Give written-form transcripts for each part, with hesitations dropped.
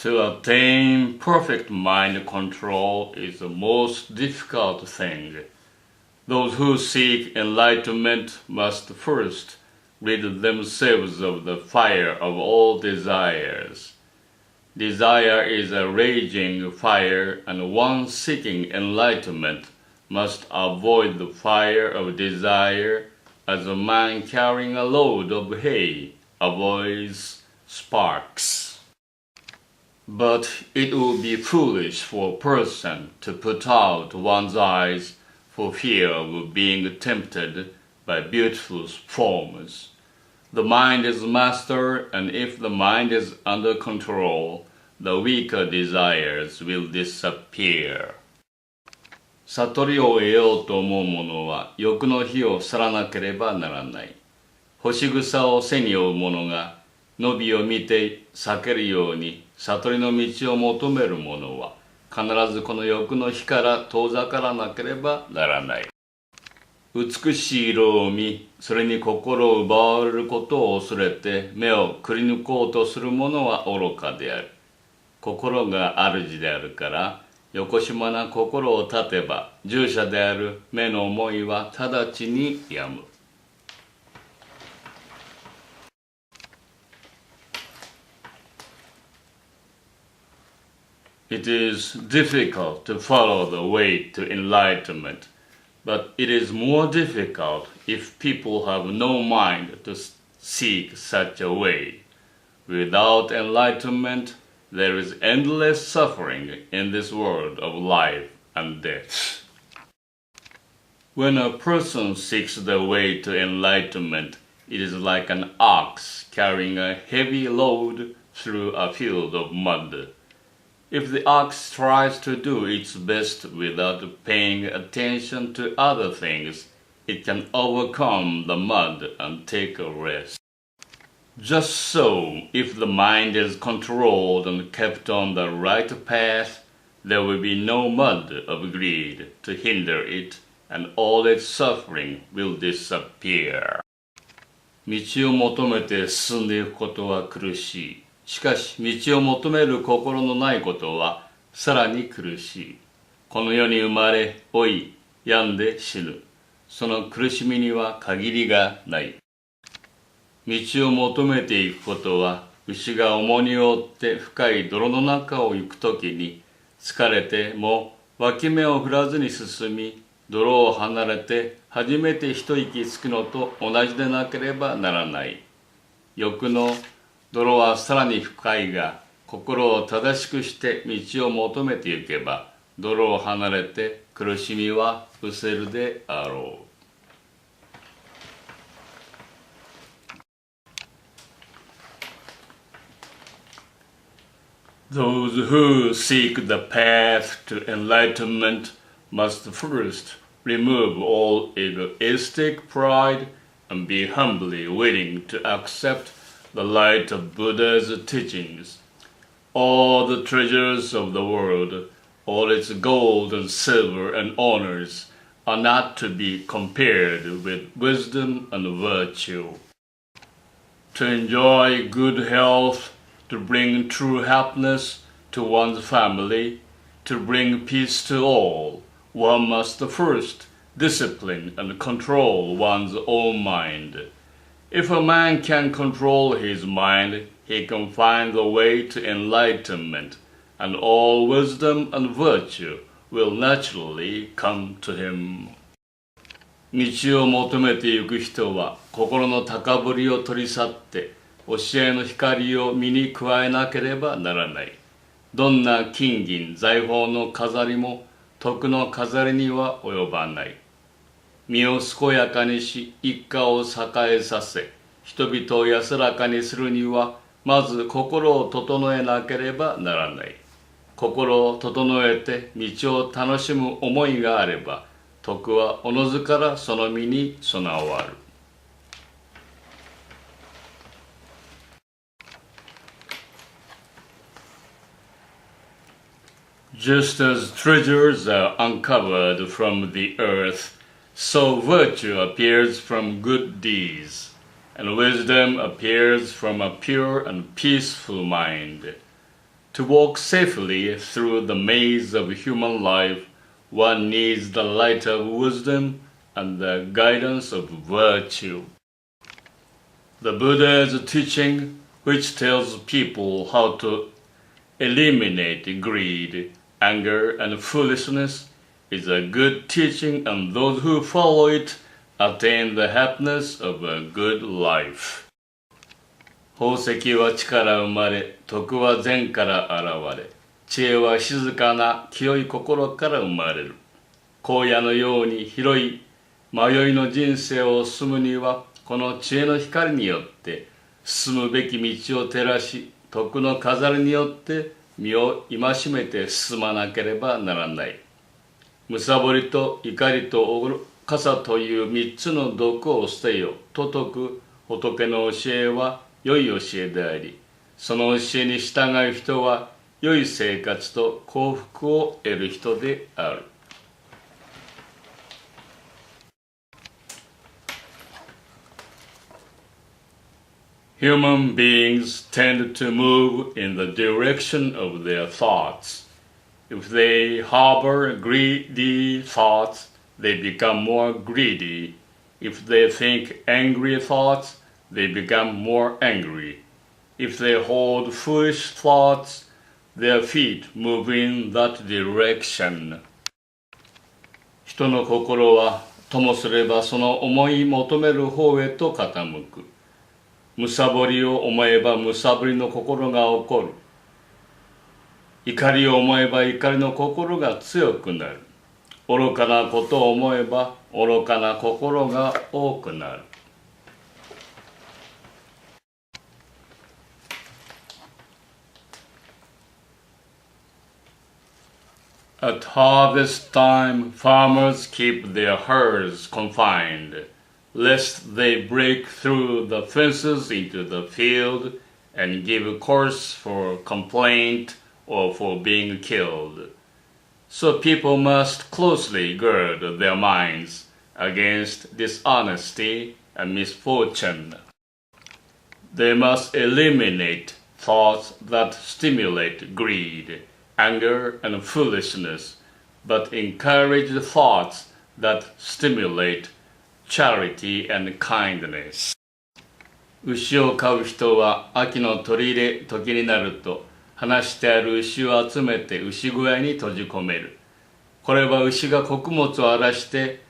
To attain perfect mind control is the most difficult thing. Those who seek enlightenment must first rid themselves of the fire of all desires. Desire is a raging fire, and one seeking enlightenment must avoid the fire of desire as a man carrying a load of hay avoids sparks. But it would be foolish for a person to put out one's eyes for fear of being tempted by beautiful forms. The mind is master, and if the mind is under control, the weaker desires will disappear. 悟りを得ようと思う者は欲の火を去らなければならない。干し草を背に負う者が伸びを見て避けるように悟りの道を求める者は必ずこの欲の火から遠ざからなければならない。美しい色を見、それに心を奪われることを恐れて目をくり抜こうとする者は愚かである。心が主であるから、よこしまな心を立てば、従者である目の思いは直ちに止む。It is difficult to follow the way to enlightenment, but it is more difficult if people have no mind to seek such a way. Without enlightenment, there is endless suffering in this world of life and death. When a person seeks the way to enlightenment, it is like an ox carrying a heavy load through a field of mud. If the ox tries to do its best without paying attention to other things, it can overcome the mud and take a rest. Just so, if the mind is controlled and kept on the right path, there will be no mud of greed to hinder it, and all its suffering will disappear. 道を求めて進んでいくことは苦しい。しかし、道を求める心のないことはさらに苦しい。この世に生まれ、老い、病んで死ぬ。その苦しみには限りがない。道を求めていくことは、牛が重荷を負って深い泥の中を行くときに、疲れても脇目を振らずに進み、泥を離れて初めて一息つくのと同じでなければならない。欲の泥はさらに深いが、心を正しくして道を求めていけば、泥を離れて苦しみは失せるであろう。Those who seek the path to enlightenment must first remove all egoistic pride and be humbly willing to accept the light of Buddha's teachings. All the treasures of the world, all its gold and silver and honors, are not to be compared with wisdom and virtue. To enjoy good health, to bring true happiness to one's family, to bring peace to all, one must first discipline and control one's own mind. If a man can control his mind, he can find the way to enlightenment, and all wisdom and virtue will naturally come to him. 道を求めてゆく人は心の高ぶりを取り去って教えの光を身に加えなければならない。どんな金銀財宝の飾りも徳の飾りには及ばない。身を健やかにし一家を栄えさせ人々を安らかにするにはまず心を整えなければならない。心を整えて道を楽しむ思いがあれば徳はおのずからその身に備わる。Just as treasures are uncovered from the earth, so virtue appears from good deeds, and wisdom appears from a pure and peaceful mind. To walk safely through the maze of human life, one needs the light of wisdom and the guidance of virtue. The Buddha's teaching, which tells people how to eliminate greed, anger, and foolishness, is a good teaching, and those who follow it attain the happiness of a good life. 宝石は地から生まれ、徳は善から現れ、知恵は静かな清い心から生まれる。荒野のように広い迷いの人生を進むには、この知恵の光によって進むべき道を照らし、徳の飾りによって身を戒めて進まなければならない。むさぼりと怒りと愚かさという三つの毒を捨てよと説く仏の教えは良い教えであり、その教えに従う人は良い生活と幸福を得る人である。Human beings tend to move in the direction of their thoughts. If they harbor greedy thoughts, they become more greedy. If they think angry thoughts, they become more angry. If they hold foolish thoughts, their feet move in that direction. 人の心はともすればその思い求める方へと傾く。むさぼりを思えばむさぼりの心が起こる。怒りを思えば怒りの心が強くなる。愚かなことを思えば愚かな心が多くなる。At harvest time, farmers keep their herds confined, lest they break through the fences into the field and give cause for complaint or for being killed. So people must closely gird their minds against dishonesty and misfortune. They must eliminate thoughts that stimulate greed, anger, and foolishness, but encourage thoughts that stimulate charity and kindness. 牛を飼う人は秋の取り入れ時になると放してある牛を集めて牛小屋に閉じ込める。これは牛が穀物を荒らして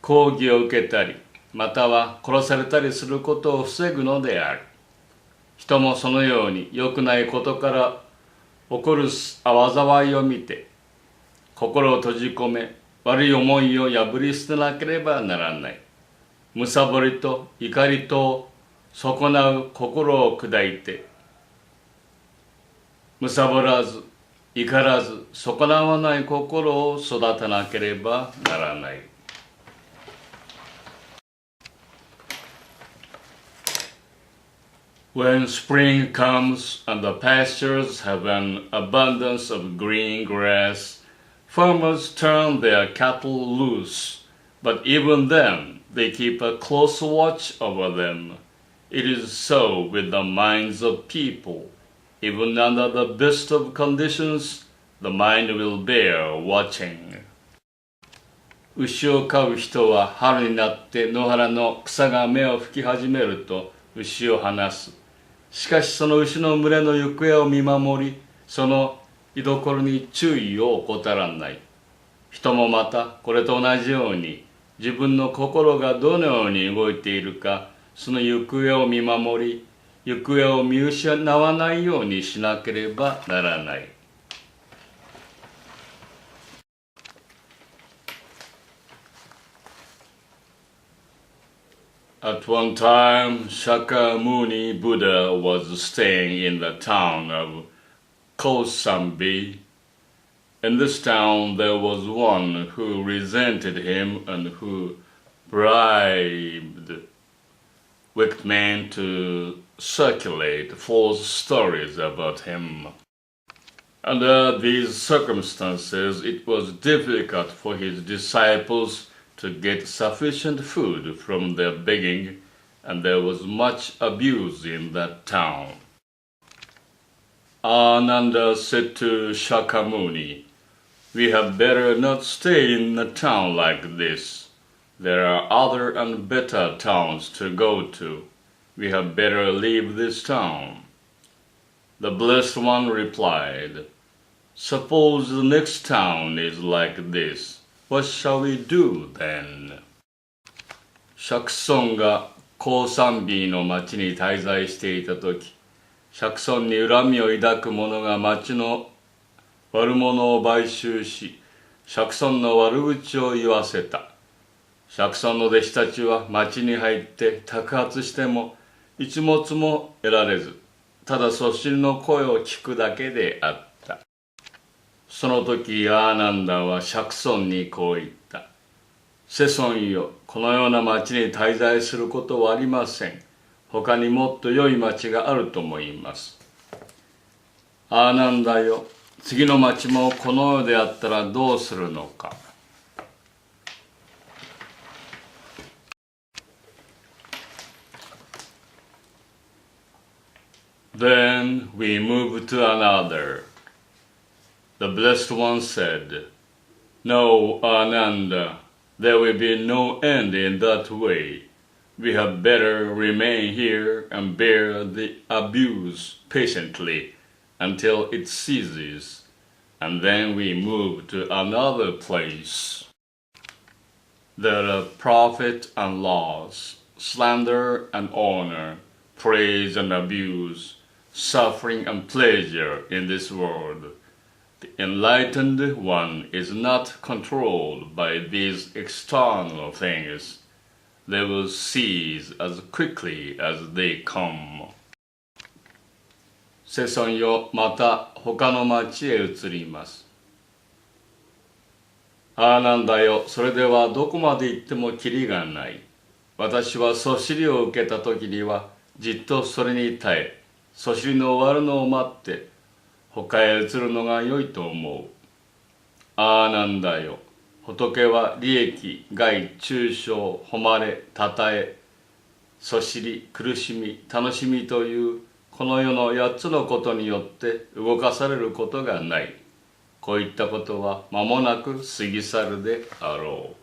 抗議を受けたり、または殺されたりすることを防ぐのである。人もそのように良くないことから起こる災いを見て、心を閉じ込め、悪い思いを破り捨てなければならない。むさぼりと怒りと損なう心を砕いて、むさぼらず、怒らず、損なわない心を育てなければならない。When spring comes and the pastures have an abundance of green grass, farmers turn their cattle loose, but even then they keep a close watch over them. It is so with the minds of people. Even under the best of conditions, the mind will bear watching. 牛を飼う人は春になって野原の草が芽を吹き始めると牛を放す。しかしその牛の群れの行方を見守り、その居所に注意を怠らない。人もまたこれと同じように自分の心がどのように動いているか、その行方を見守り、行方を見失わないようにしなければならない。At one time, Shakyamuni Buddha was staying in the town of Kosambi. In this town there was one who resented him and who bribed wicked men to circulate false stories about him. Under these circumstances, it was difficult for his disciples to get sufficient food from their begging, and there was much abuse in that town. Ananda said to Shakyamuni, "We had better not stay in a town like this. There are other and better towns to go to. We had better leave this town." The Blessed One replied, "Suppose the next town is like this. What shall we do then?" 釈尊が高山美の町に滞在していた時、釈尊に恨みを抱く者が町の悪者を買収し、釈尊の悪口を言わせた。釈尊の弟子たちは町に入って托発しても一物も得られず、ただそしりの声を聞くだけであった。その時アーナンダは釈尊にこう言った。世尊よ、このような町に滞在することはありません。他にもっと良い町があると思います。アーナンダよ、次の町もこの世であったらどうするのか。Then we move to another. The Blessed One said, "No, Ananda, there will be no end in that way. We had better remain here and bear the abuse patiently until it ceases, and then we move to another place. There are profit and loss, slander and honor, praise and abuse, suffering and pleasure in this world. The enlightened one is not controlled by these external things. They will cease as quickly as they come." 世尊よ、また他の町へ移ります。ああなんだよ、それではどこまで行ってもきりがない。私はそしりを受けた時にはじっとそれに耐え、そしりの終わるのを待って他へ移るのが良いと思う。ああなんだよ、仏は利益、害、中傷、誉れ、たたえ、そしり、苦しみ、楽しみというこの世の8つのことによって動かされることがない。こういったことは間もなく過ぎ去るであろう。